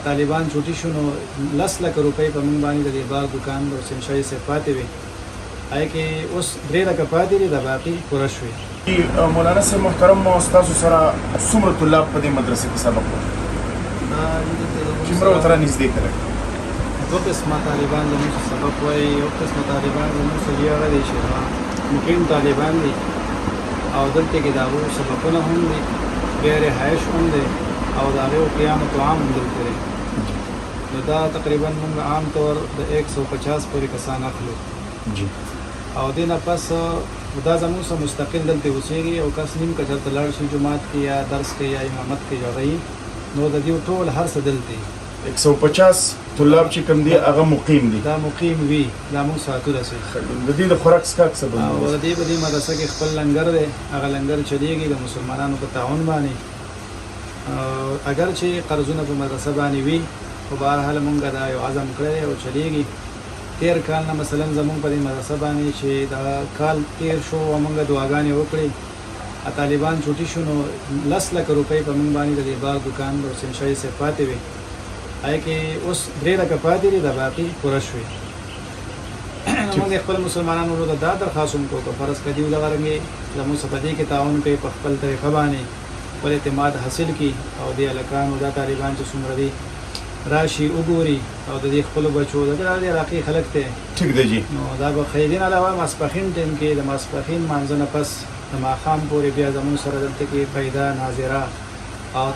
طالبان چوټي شو نو 10 لک روپۍ په موږ باندې د باغ دکان او سنشای سره پاتې وي هغه کې اوس 3 لک پاتې دي د باقي پوره شوي. مولانا صاحب محترم استاد سره څومره طلاب په دې مدرسې کې سبق وایي؟ څومره ورته نږدې کړی؟ دوه قسمه طالبان زموږ سبق وایي. یو قسمه طالبان زموږ سره هغه دي چې مقیم طالبان دي او دلته کې د هغو سبقونه هم دي، بیا رهایش هم دی او د هغې قیام طعام هم دلته دی. نو دا تقریبا موږ عام طور د 150 پورې کسان اخلو او دې نه پس دا زموږ سره مستقل دلته اوسېږي او کس نیم که چېرته لاړ شي جومات کې یا درس کې یا امامت کې هغه نو د دې ټول هر څه دلته 150 طلاب چې کوم دي هغه مقیم دي. دا مقیم وي، دا موږ ساتو رسوي. د دې د خوراک څښاک څه او د دې په دې مدرسه کې خپل لنګر دی، هغه لنګر چلیږي د مسلمانانو په تعاون باندې. اگر چې قرضونه په مدرسه باندې وي خو بهرحال موږ دا یو عزم کړی او چلیږي. تیر کال نه مثلا زموږ په دې مدرسه باندې چې دا کال تیر شو او موږ دعاګانې وکړې طالبان چوټي شو نو 10 لک روپۍ په موږ باندې د باغ دکان او سنشای سره پاتې وي هغه کې اوس 3 لک پاتې دي د باقي پوره شوي. موږ خپل مسلمانانو ته دا درخواست کوو چې فرض کړي ولغړنګي زموږ سره په دې کې تعاون کوي، په خپل طریقه باندې خپل اعتماد حاصل کړي او د الکانو دا طالبان چې څومره دي راشي وګوري او د دې خپل بچو د علاقې خلک ته ټیک دی جی. نو دا به خیرین علاوه ماسپخین ټیم کې د ماسپخین مانځنه پس د ماښام پورې بیا زموږ سره دلته کې پیدا ناظره او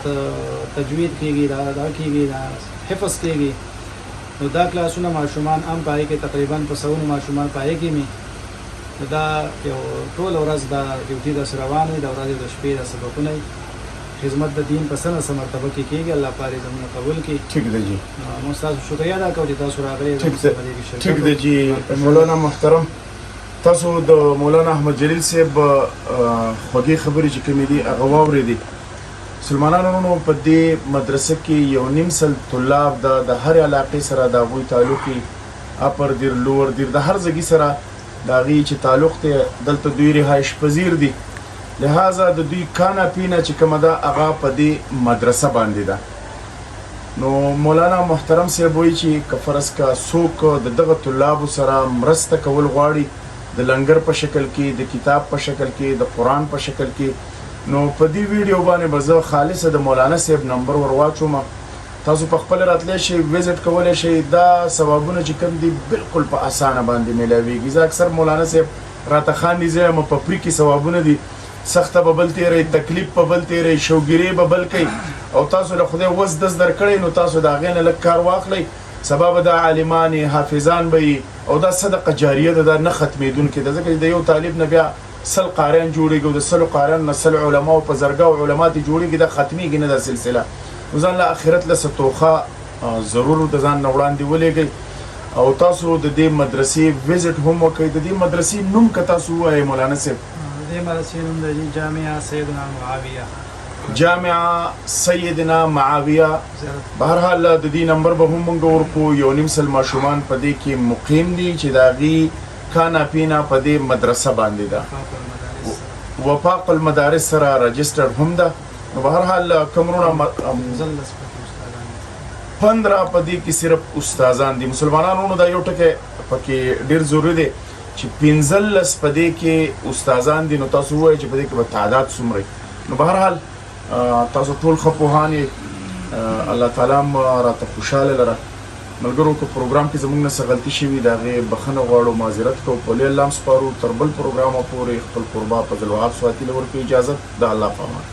تجوید کېږي، دا کېږي، دا حفظ کېږي. نو دا کلاسونه ماشومان هم پای کې تقریبا په 100 ماشومان پای کې می دا یو ټول ورځ دا ډیوټي د روان وي، د ورځې د شپې د سبقونه خدمت د دین په سنه مرتبه کې کېږي. الله پاره زموږ قبول کړي. ټیک دی جی. مو تاسو شکریا ادا کوم چې تاسو راغلي. ټیک دی جی. مولانا محترم تاسو د مولانا احمد جلیل صاحب خوږی خبرې چې کومې دي هغه واورېدې. مسلمانانو په دې مدرسه کې یو نیم سل طلاب د هر علاقې سره د هغوی تعلق اپر دیر لوور دیر د هر ځای سره د هغې چې تعلق دی دلته دوی رهایش پذیر دي، لہذا د دوی کانا پینا چې کومه ده هغه په دې مدرسه باندې ده. نو مولانا محترم صاحب وایي چې که فرض که څوک د دغه طلابو سره مرسته کول غواړي د لنګر په شکل کې، د کتاب په شکل کې، د قرآن په شکل کې، نو په دې ویډیو باندې به زه خالصه د مولانا صاحب نمبر ور واچوم. تاسو په خپل راتلی شئ، وزټ کولی شئ. دا ثوابونه چې کوم دي بالکل په اسانه باندې میلاویږي. زه اکثر مولانا صاحب راته خاندي، زه یم په پري کې ثوابونه دي، سخته به بل تیری، تکلیف به بل تیری، شوګیرې به بل کوي او تاسو له خدای وس دس درکړی نو تاسو د هغې نه لږ کار واخلئ، سبا به دا عالمان حافظان به او دا صدقه جاریه ده، دا نه ختمېدونکې ده. ځکه چې د یو طالب نه بیا 100 قاریان جوړېږي او د 100 قاریانو نه 100 علماو په زرګاو علما دې جوړېږي، دا ختمېږي نه دا سلسله. نو ځان له آخرت له څه توښه ضرور د ځان نه وړاندې ولېږئ او تاسو د دې مدرسې وزټ هم وکړئ. د دې مدرسې نوم که تاسو ووایئ مولانا صاحب؟ د دې مدرسې نوم دی جامعه سیدنا معاویه. جامعه سیدنا معاویه. بهرحال د دې نمبر به هم موږ ورکو. یو نیم سل ماشومان په دې کې مقیم دي چې د هغې کانا پینا په دې مدرسه باندې ده، وفاق المدارس سره رجسټر هم ده. نو بهرحال کمرونه 15 په دې کې صرف استادان دي. مسلمانانو دا یو ټکی پکې ډېر ضروري دی چې 15 په دې کې استادان دي. نو تاسو ووایئ چې په دې کې به تعداد څومره. نو بهرحال تاسو ټول ښه پوهان یې، الله تعالی هم راته خوشحاله لره. ملګرو که پروګرام کې زموږ نه څه غلطي شوي د هغې بخښنه غواړو، معذرت کوو. په لوی الله هم سپارو. تر بل پروګرامه پورې خپل قربا په ځل وهاب سواتي له ورکړو اجازت. د الله په امان.